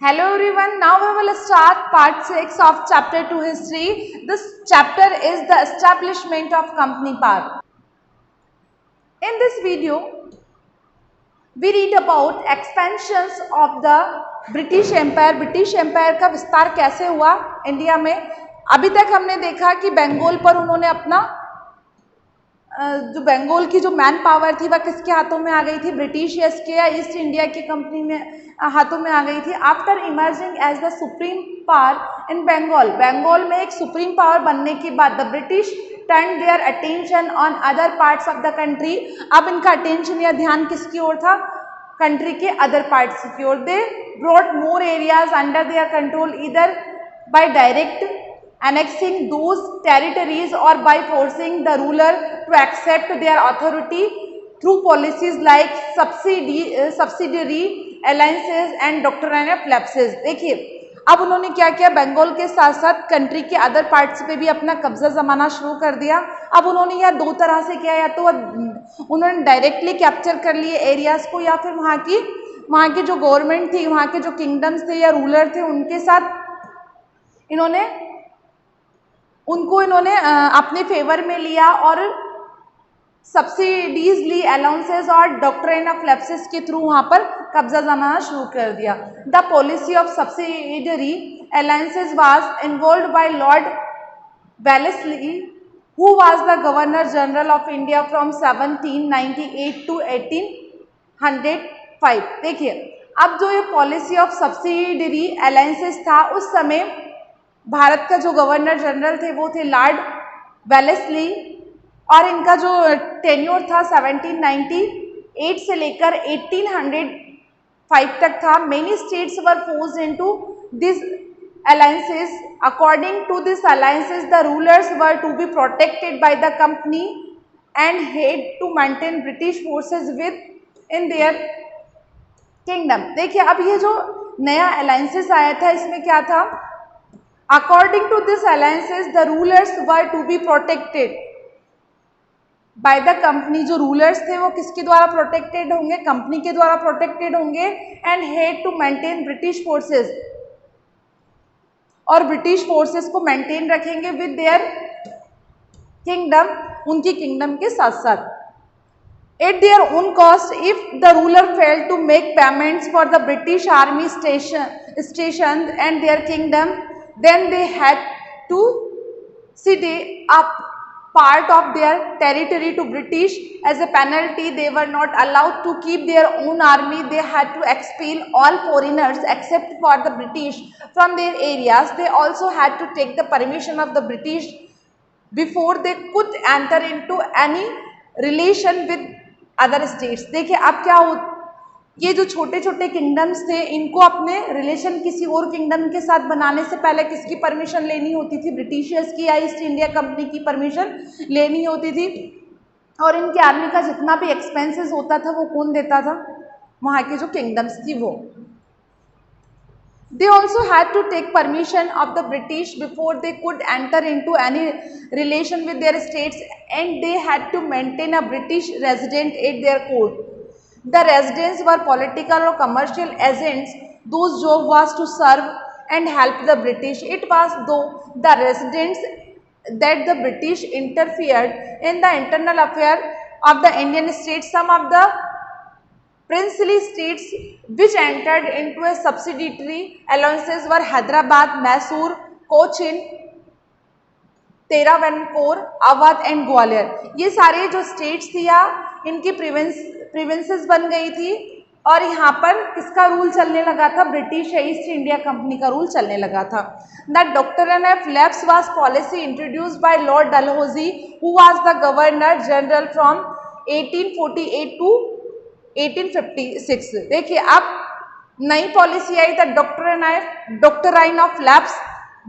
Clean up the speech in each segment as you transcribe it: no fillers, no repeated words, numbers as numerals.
Hello everyone, now we will start part 6 of chapter 2 history. This chapter is the establishment of company power. In this video, we read about expansions of the British Empire. British Empire का विस्तार कैसे हुआ India में। अभी तक हमने देखा कि बंगाल पर उन्होंने अपना जो बंगाल की जो मैन पावर थी वह किसके हाथों में आ गई थी, ब्रिटिश या ईस्ट इंडिया की कंपनी में हाथों में आ गई थी। After emerging as the supreme power in Bengal, Bengal में एक सुप्रीम पावर बनने के बाद the British turn their attention on other parts of the country. अब इनका अटेंशन या ध्यान किसकी ओर था, कंट्री के अदर पार्ट्स की ओर। They brought more areas under their control either by direct annexing those territories or by forcing the ruler to accept their authority through policies like subsidiary alliances and doctrine of lapses। देखिए अब उन्होंने क्या किया, बंगाल के साथ साथ country के other parts पे भी अपना कब्जा जमाना शुरू कर दिया। अब उन्होंने यह दो तरह से किया, या तो उन्होंने डायरेक्टली कैप्चर कर लिए एरियाज को, या फिर वहाँ की जो गवर्नमेंट थी, वहाँ के जो किंगडम्स थे या रूलर थे उनके साथ इन्होंने अपने फेवर में लिया और सब्सिडीज ली, अलाउंसेस और डॉक्ट्रिन ऑफ लैप्सेस के थ्रू वहाँ पर कब्जा जमाना शुरू कर दिया। The policy of subsidiary allowances was involved by lord Wellesley who was the governor general of India from 1798 to 1805। देखिए अब जो ये पॉलिसी ऑफ सब्सिडरी अलाउंसेस था, उस समय भारत का जो गवर्नर जनरल थे वो थे लॉर्ड वेलेस्ली, और इनका जो टेन्योर था 1798 से लेकर 1805 तक था। Many states were forced into this alliances. According to this alliances the rulers were to be protected by the company and had to maintain British forces within their kingdom. देखिए अब ये जो नया अलायंसेस आया था इसमें क्या था, According to this alliances, the rulers were to be protected by the company। जो रूलर्स थे वो किसके द्वारा प्रोटेक्टेड होंगे, कंपनी के द्वारा प्रोटेक्टेड होंगे। And had to maintain British forces, और ब्रिटिश फोर्सेस को मेंटेन रखेंगे विद देयर किंगडम, उनकी किंगडम के साथ साथ। At their own cost, if the ruler failed to make payments for the British army stationed and their kingdom, then they had to cede up part of their territory to British. As a penalty, they were not allowed to keep their own army. They had to expel all foreigners except for the British from their areas. They also had to take the permission of the British before they could enter into any relation with other states. देखिए अब क्या हो, ये जो छोटे छोटे kingdoms थे इनको अपने रिलेशन किसी और किंगडम के साथ बनाने से पहले किसकी परमिशन लेनी होती थी, ब्रिटिशर्स की या ईस्ट इंडिया कंपनी की परमिशन लेनी होती थी। और इनकी आर्मी का जितना भी एक्सपेंसेस होता था वो कौन देता था, वहाँ की जो किंगडम्स थी वो। They also had to take permission of the British before they could enter into any relation with their states, and they had to maintain a British resident at their court. The residents were political or commercial agents whose job was to serve and help the British. It was though the residents that the British interfered in the internal affair of the Indian states. Some of the princely states which entered into a subsidiary alliances were Hyderabad, Mysore, Cochin, Travancore, Awadh and Gwalior. ये सारे जो states थी या इनकी provinces बन गई थी, और यहाँ पर किसका रूल चलने लगा था, ब्रिटिश या ईस्ट इंडिया कंपनी का रूल चलने लगा था। The doctrine of lapse was policy introduced by lord Dalhousie who was the governor general from 1848 to 1856। देखिए अब नई पॉलिसी आई, the doctrine of lapse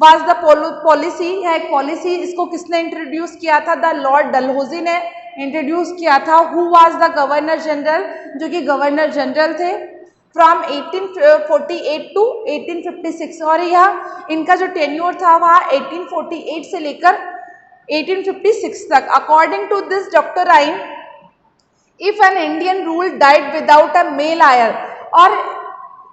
was the policy, है एक पॉलिसी। इसको किसने इंट्रोड्यूस किया था, द लॉर्ड डलहौजी ने इंट्रोड्यूस किया था। Who was the governor general, जो कि गवर्नर जनरल थे फ्रॉम 1848 टू 1856, और यह इनका जो टेन्योर था वह 1848 से लेकर 1856 तक। According to this doctrine, if an Indian rule died without a male heir, और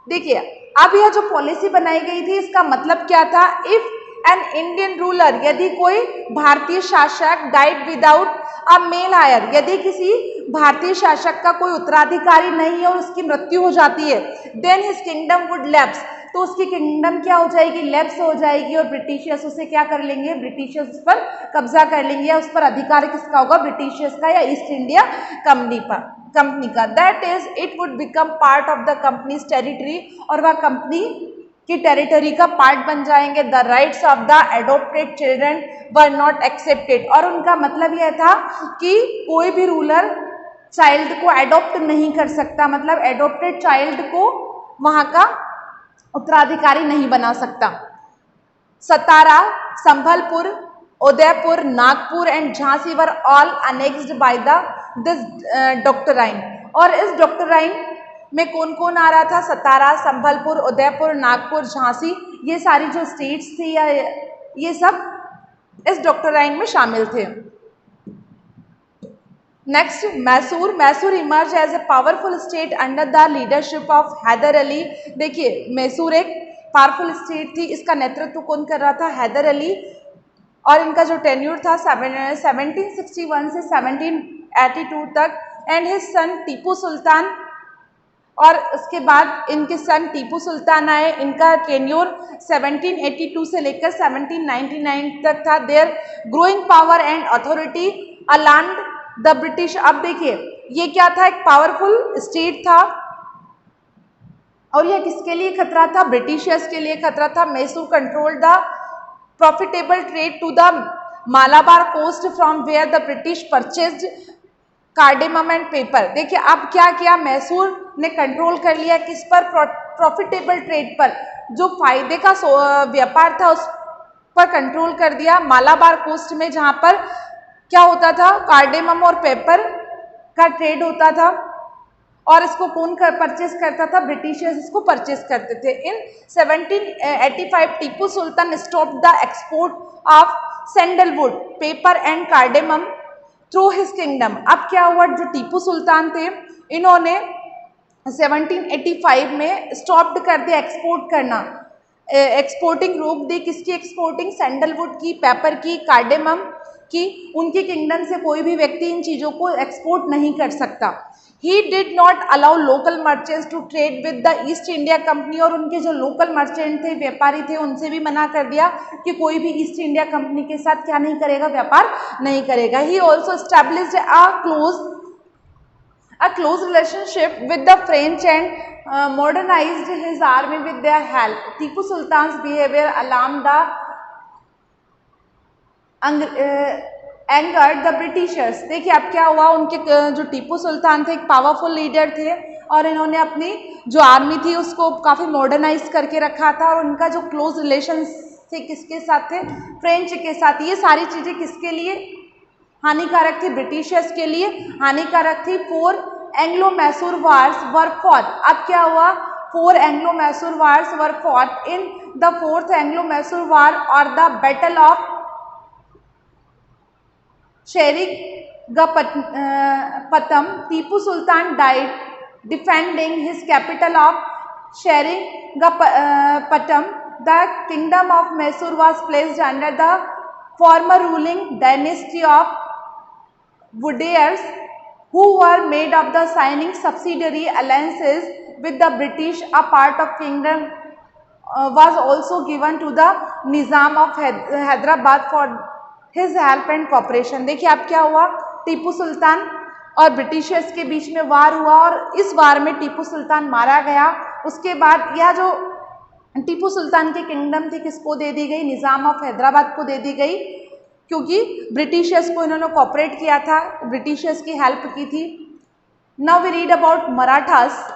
देखिए अब यह जो पॉलिसी बनाई गई थी इसका मतलब क्या था, इफ एन इंडियन रूलर, यदि कोई भारतीय शासक died without a male heir, यदि किसी भारतीय शासक का कोई उत्तराधिकारी नहीं है और उसकी मृत्यु हो जाती है, then his kingdom would lapse, तो उसकी किंगडम क्या हो जाएगी, लैप्स हो जाएगी और ब्रिटिशर्स उसे क्या कर लेंगे, ब्रिटिशर्स उस पर कब्जा कर लेंगे या उस पर अधिकार किसका होगा, ब्रिटिशर्स का या ईस्ट इंडिया कंपनी का। That is it would become part of the companies territory, और वह कंपनी की टेरिटरी का पार्ट बन जाएंगे। The rights of the adopted children were not accepted, और उनका मतलब यह था कि कोई भी रूलर चाइल्ड को एडॉप्ट नहीं कर सकता, मतलब एडोप्टेड चाइल्ड को वहां का उत्तराधिकारी नहीं बना सकता। Satara, Sambalpur, Udaipur, Nagpur and Jhansi were all annexed by this doctrine, और इस डॉक्टराइन में कौन कौन आ रहा था, सतारा, संभलपुर, उदयपुर, नागपुर, झांसी, ये सारी जो स्टेट्स थी या ये सब इस डॉक्टराइन में शामिल थे। Next, Mysore. Mysore emerge as a powerful state under the leadership of Hyder Ali. देखिए, मैसूर एक पावरफुल स्टेट थी, इसका नेतृत्व कौन कर रहा था, हैदर अली, और इनका जो टेन्यूर था 1761 से 1782 तक, and his son Tipu Sultan, और उसके बाद इनके सन टीपू सुल्तान आए, इनका टेन्यूर 1782 से लेकर 1799 तक था। Their growing power and authority alarmed the British. अब देखिए, ये क्या था, एक पावरफुल स्टेट था और यह किसके लिए खतरा था, ब्रिटिशर्स के लिए खतरा था। Mysore control the profitable trade to the Malabar coast from where the British purchased cardamom and pepper. देखिए, अब क्या किया, मैसूर ने कंट्रोल कर लिया किस पर, प्रॉफिटेबल ट्रेड पर, जो फायदे का व्यापार था उस पर कंट्रोल कर दिया। मालाबार कोस्ट में जहां पर क्या होता था, कार्डेमम और पेपर का ट्रेड होता था, और इसको कौन परचेस करता था, ब्रिटिशर्स इसको परचेस करते थे। In 1785 Tipu Sultan stop the export of sandalwood, pepper and cardamom through his kingdom. अब क्या हुआ, जो टीपू सुल्तान थे इन्होंने 1785 में स्टॉप्ड कर दिया एक्सपोर्ट करना, एक्सपोर्टिंग रोक दी, किसकी एक्सपोर्टिंग, सैंडलवुड की, पेपर की, कार्डेमम की। उनके किंगडम से कोई भी व्यक्ति इन चीज़ों को एक्सपोर्ट नहीं कर सकता। He did not allow local merchants to trade with the East India Company, और उनके जो लोकल मर्चेंट थे, व्यापारी थे, उनसे भी मना कर दिया कि कोई भी ईस्ट इंडिया कंपनी के साथ क्या नहीं करेगा, व्यापार नहीं करेगा। He also established a close relationship with the French and modernized his army with their help. Tipu Sultan's behavior alarmed the angered the Britishers. देखिए, अब क्या हुआ, उनके जो टीपू सुल्तान थे एक पावरफुल लीडर थे और इन्होंने अपनी जो आर्मी थी उसको काफ़ी मॉडर्नाइज करके रखा था, और उनका जो क्लोज रिलेशन थे किसके साथ थे, फ्रेंच के साथ। ये सारी चीज़ें किसके लिए हानिकारक थी, ब्रिटिशर्स के लिए हानिकारक थी। 4 Anglo Mysore wars were fought. अब क्या हुआ, 4 Anglo Mysore wars were fought. In the 4th Anglo Mysore war और the battle of Seringapatam, Tipu Sultan died defending his capital of Seringapatam. The kingdom of Mysore was placed under the former ruling dynasty of Wodeyars, who were made of the signing subsidiary alliances with the British. A part of kingdom was also given to the Nizam of Hyderabad for his help and cooperation. देखिए, अब क्या हुआ, टीपू सुल्तान और Britishers के बीच में वार हुआ और इस वार में टीपू सुल्तान मारा गया। उसके बाद यह जो टीपू सुल्तान की किंगडम थी किसको दे दी गई, निज़ाम ऑफ हैदराबाद को दे दी गई, क्योंकि ब्रिटिशर्स को इन्होंने कोऑपरेट किया था, ब्रिटिशर्स की हेल्प की थी। Now we read about Marathas.